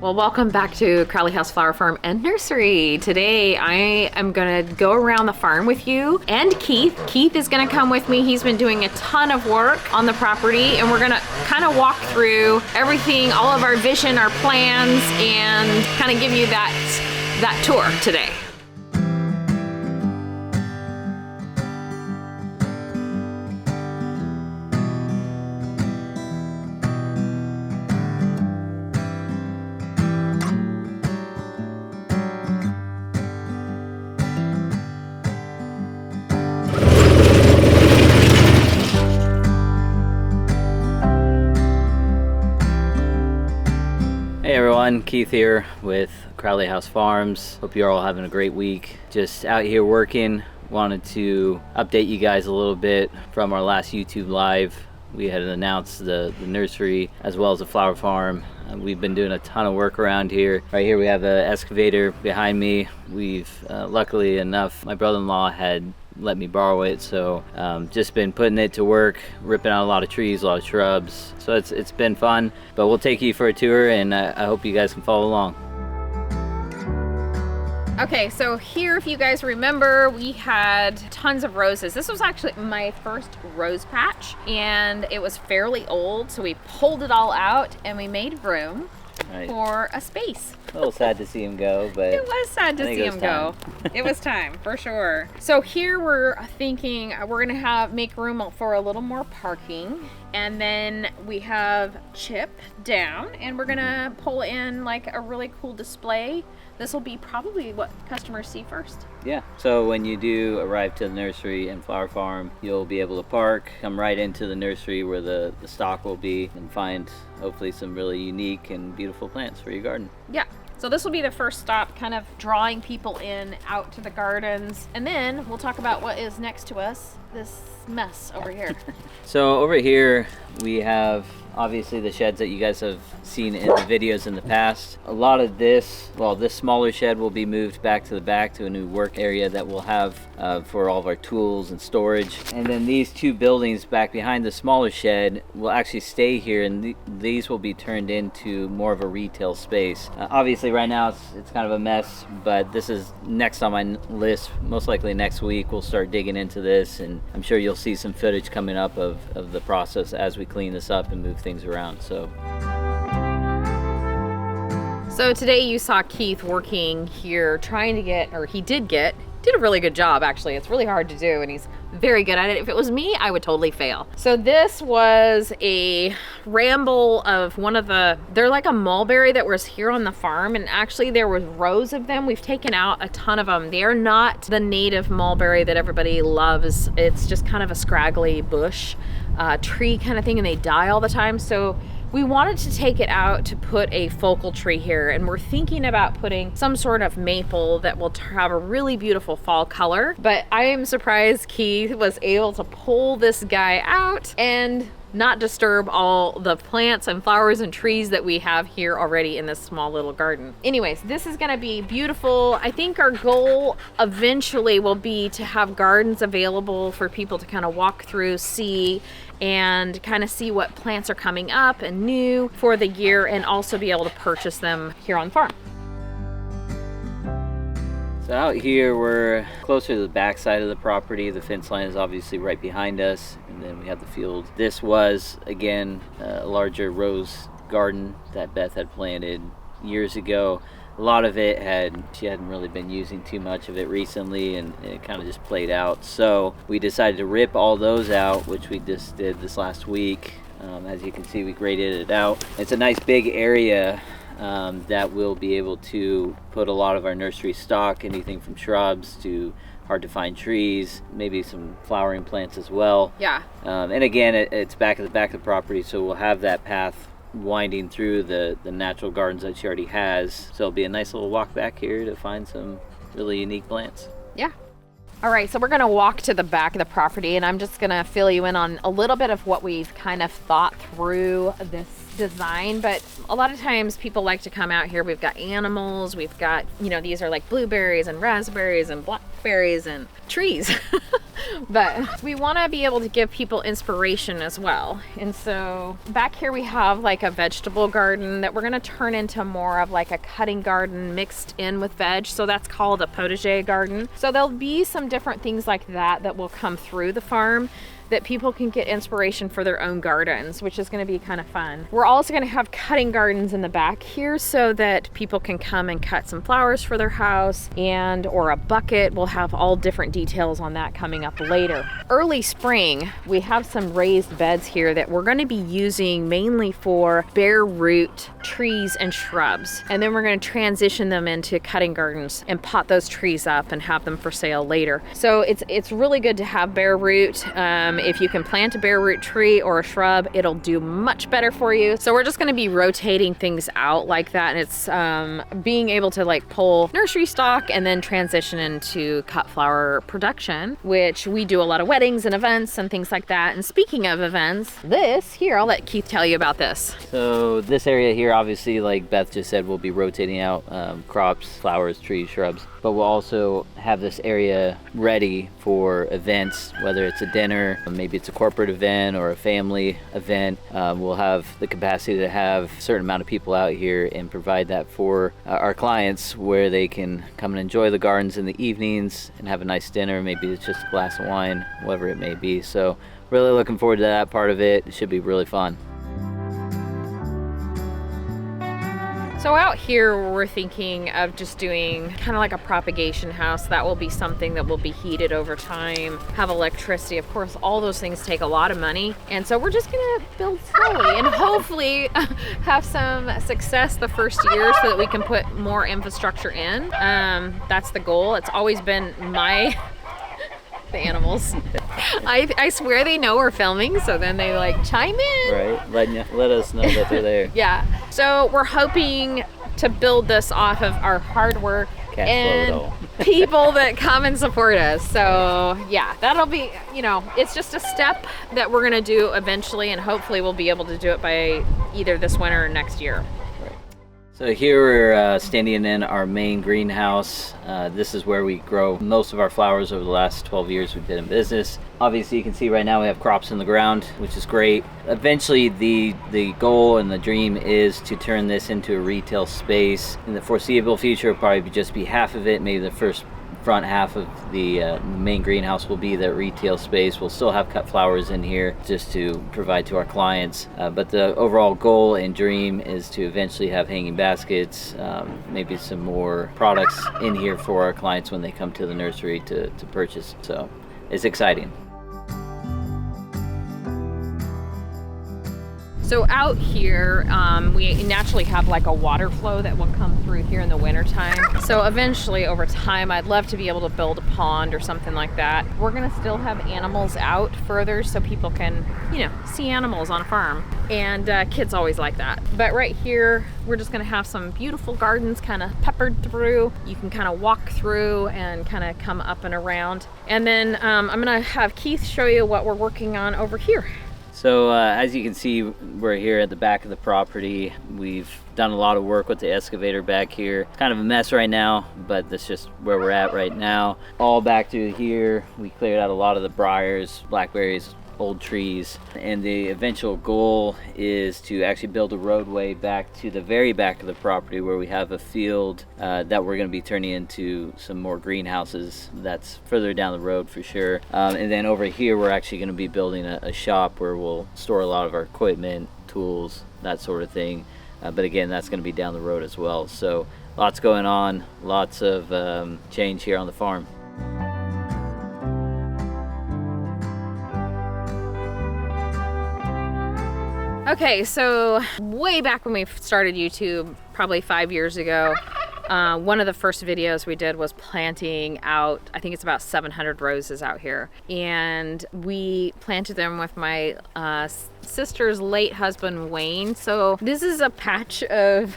Well, welcome back to Crowley House Flower Farm and Nursery. Today I am gonna go around the farm with you and Keith. Keith is gonna come with me. He's been doing a ton of work on the property and we're gonna kind of walk through everything, all of our vision, our plans, and kind of give you that tour today. Hey everyone, Keith here with Crowley House Farms. Hope you're all having a great week. Just out here working. Wanted to update you guys a little bit from our last YouTube live. We had announced the nursery as well as the flower farm. We've been doing a ton of work around here. Right here we have the excavator behind me. We've luckily enough, my brother-in-law had let me borrow it, so just been putting it to work, ripping out a lot of trees, a lot of shrubs. So it's been fun, but we'll take you for a tour and I hope you guys can follow along. Okay, so here, if you guys remember, we had tons of roses. This was actually my first rose patch and it was fairly old, so we pulled it all out and we made room for a space. A little sad to see him go, but it was sad to see him go. It was time for sure. So here we're thinking we're gonna make room for a little more parking, and then we have Chip down, and we're gonna pull in like a really cool display. This will be probably what customers see first. Yeah, so when you do arrive to the nursery and flower farm, you'll be able to park, come right into the nursery where the stock will be, and find hopefully some really unique and beautiful plants for your garden. Yeah. So this will be the first stop, kind of drawing people in out to the gardens. And then we'll talk about what is next to us, this mess over here. So over here we have obviously the sheds that you guys have seen in the videos in the past. A lot of this, well, this smaller shed will be moved back to the back to a new work area that we'll have for all of our tools and storage. And then these two buildings back behind the smaller shed will actually stay here, and these will be turned into more of a retail space. Obviously right now it's kind of a mess, but this is next on my list. Most likely next week we'll start digging into this, and I'm sure you'll see some footage coming up of the process as we clean this up and move things around. So today you saw Keith working here trying to he did a really good job actually. It's really hard to do and he's very good at it. If it was me, I would totally fail. So this was a ramble of they're like a mulberry that was here on the farm, and actually there were rows of them. We've taken out a ton of them. They're not the native mulberry that everybody loves. It's just kind of a scraggly bush tree kind of thing, and they die all the time. So we wanted to take it out to put a focal tree here, and we're thinking about putting some sort of maple that will have a really beautiful fall color. But I am surprised Keith was able to pull this guy out and not disturb all the plants and flowers and trees that we have here already in this small little garden. Anyways, this is gonna be beautiful. I think our goal eventually will be to have gardens available for people to kind of walk through, see, and kind of see what plants are coming up and new for the year, and also be able to purchase them here on farm. So out here we're closer to the back side of the property. The fence line is obviously right behind us, and then we have the field. This was again a larger rose garden that Beth had planted years ago. A lot of it she hadn't really been using too much of it recently, and it kind of just played out. So we decided to rip all those out, which we just did this last week. As you can see, we graded it out. It's a nice big area that we'll be able to put a lot of our nursery stock, anything from shrubs to hard to find trees, maybe some flowering plants as well. Yeah. And again, it's back at the back of the property, so we'll have that path winding through the natural gardens that she already has. So it'll be a nice little walk back here to find some really unique plants. Yeah. All right, so we're gonna walk to the back of the property, and I'm just gonna fill you in on a little bit of what we've kind of thought through this design, but a lot of times people like to come out here. We've got animals, we've got, you know, these are like blueberries and raspberries and blackberries and trees. But we want to be able to give people inspiration as well. And so back here we have like a vegetable garden that we're going to turn into more of like a cutting garden mixed in with veg. So that's called a potager garden. So there'll be some different things like that that will come through the farm that people can get inspiration for their own gardens, which is going to be kind of fun. We're also going to have cutting gardens in the back here so that people can come and cut some flowers for their house, and or a bucket. We'll have all different details on that coming up later. Early spring, we have some raised beds here that we're going to be using mainly for bare root trees and shrubs. And then we're going to transition them into cutting gardens and pot those trees up and have them for sale later. So it's really good to have bare root. If you can plant a bare root tree or a shrub, it'll do much better for you. So we're just going to be rotating things out like that. And it's being able to like pull nursery stock and then transition into cut flower production, which we do a lot of weddings and events and things like that. And speaking of events, this here, I'll let Keith tell you about this. So this area here, obviously, like Beth just said, we'll be rotating out crops, flowers, trees, shrubs, but we'll also have this area ready for events, whether it's a dinner, maybe it's a corporate event or a family event. We'll have the capacity to have a certain amount of people out here and provide that for our clients, where they can come and enjoy the gardens in the evenings and have a nice dinner. Maybe it's just a glass of wine, whatever it may be. So really looking forward to that part of it. It should be really fun. So out here, we're thinking of just doing kind of like a propagation house. That will be something that will be heated over time, have electricity. Of course, all those things take a lot of money. And so we're just gonna build slowly and hopefully have some success the first year so that we can put more infrastructure in. That's the goal. It's always been the animals. I swear they know we're filming, so then they like chime in. Right, let us know that they're there. Yeah, so we're hoping to build this off of our hard work and people that come and support us. So yeah, that'll be, you know, it's just a step that we're gonna do eventually, and hopefully we'll be able to do it by either this winter or next year. So here we're standing in our main greenhouse. This is where we grow most of our flowers over the last 12 years we've been in business. Obviously you can see right now we have crops in the ground, which is great. Eventually the goal and the dream is to turn this into a retail space. In the foreseeable future, it'll probably just be half of it. Maybe the first front half of the main greenhouse will be the retail space. We'll still have cut flowers in here just to provide to our clients, but the overall goal and dream is to eventually have hanging baskets, maybe some more products in here for our clients when they come to the nursery to purchase. So it's exciting. So out here, we naturally have like a water flow that will come through here in the wintertime. So eventually over time, I'd love to be able to build a pond or something like that. We're gonna still have animals out further so people can, you know, see animals on a farm. And kids always like that. But right here, we're just gonna have some beautiful gardens kind of peppered through. You can kind of walk through and kind of come up and around. And then I'm gonna have Keith show you what we're working on over here. So as you can see, we're here at the back of the property. We've done a lot of work with the excavator back here. It's kind of a mess right now, but that's just where we're at right now. All back through here, we cleared out a lot of the briars, blackberries, old trees, and the eventual goal is to actually build a roadway back to the very back of the property where we have a field that we're going to be turning into some more greenhouses. That's further down the road for sure. And then over here we're actually going to be building a shop where we'll store a lot of our equipment, tools, that sort of thing. But again, that's going to be down the road as well. So lots going on, lots of change here on the farm. Okay, so way back when we started YouTube, probably 5 years ago, one of the first videos we did was planting out, I think it's about 700 roses out here. And we planted them with my sister's late husband, Wayne. So this is a patch of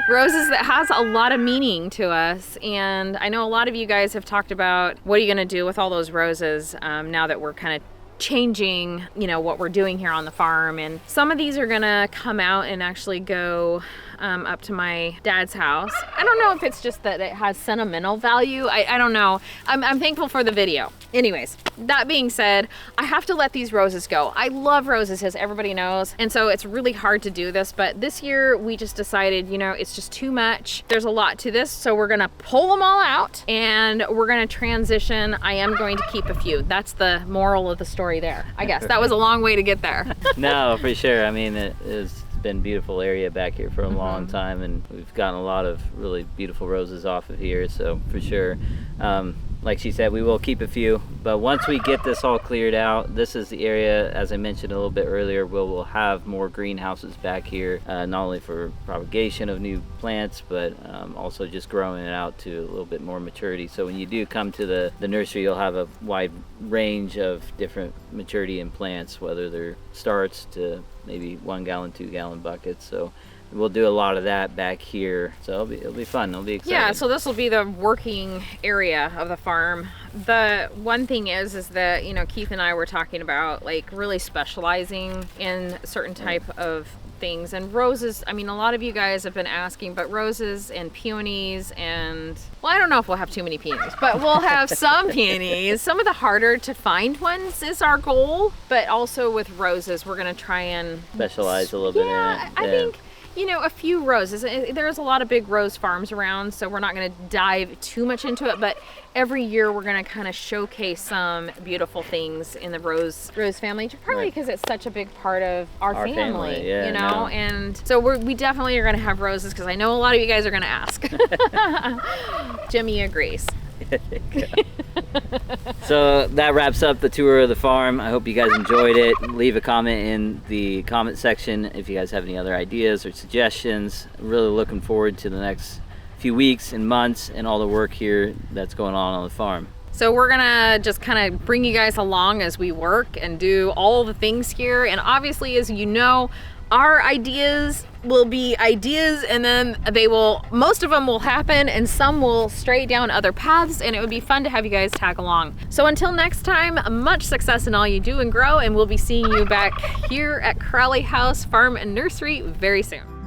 roses that has a lot of meaning to us. And I know a lot of you guys have talked about what are you gonna do with all those roses now that we're kind of changing, you know, what we're doing here on the farm. And some of these are gonna come out and actually go up to my dad's house. I don't know if it's just that it has sentimental value. I don't know. I'm thankful for the video. Anyways, that being said, I have to let these roses go. I love roses, as everybody knows, and so it's really hard to do this, but this year we just decided, you know, it's just too much. There's a lot to this, so we're gonna pull them all out and we're gonna transition. I am going to keep a few. That's the moral of the story there. I guess that was a long way to get there. No, for sure. I mean, it's been a beautiful area back here for a long time, and we've gotten a lot of really beautiful roses off of here, so for sure. Like she said, we will keep a few, but once we get this all cleared out, this is the area, as I mentioned a little bit earlier, where we'll have more greenhouses back here, not only for propagation of new plants, but also just growing it out to a little bit more maturity. So when you do come to the nursery, you'll have a wide range of different maturity in plants, whether they're starts to maybe 1 gallon, 2 gallon buckets. So we'll do a lot of that back here, so it'll be fun. It'll be exciting. Yeah, so this will be the working area of the farm. The one thing is that, you know, Keith and I were talking about like really specializing in certain type of things, and roses. I mean, a lot of you guys have been asking, but roses and peonies, and well, I don't know if we'll have too many peonies, but we'll have some peonies. Some of the harder to find ones is our goal, but also with roses, we're gonna try and specialize a little bit in it. I think, you know, a few roses. There's a lot of big rose farms around, so we're not going to dive too much into it, but every year we're going to kind of showcase some beautiful things in the rose family, probably because it's such a big part of our family, yeah, you know, and so we definitely are going to have roses, because I know a lot of you guys are going to ask. Jimmy agrees. So that wraps up the tour of the farm. I hope you guys enjoyed it. Leave a comment in the comment section if you guys have any other ideas or suggestions. Really looking forward to the next few weeks and months and all the work here that's going on the farm. So we're gonna just kind of bring you guys along as we work and do all the things here. And obviously, as you know, our ideas will be ideas, and then most of them will happen, and some will stray down other paths, and it would be fun to have you guys tag along. So until next time, much success in all you do and grow, and we'll be seeing you back here at Crowley House Farm and Nursery very soon.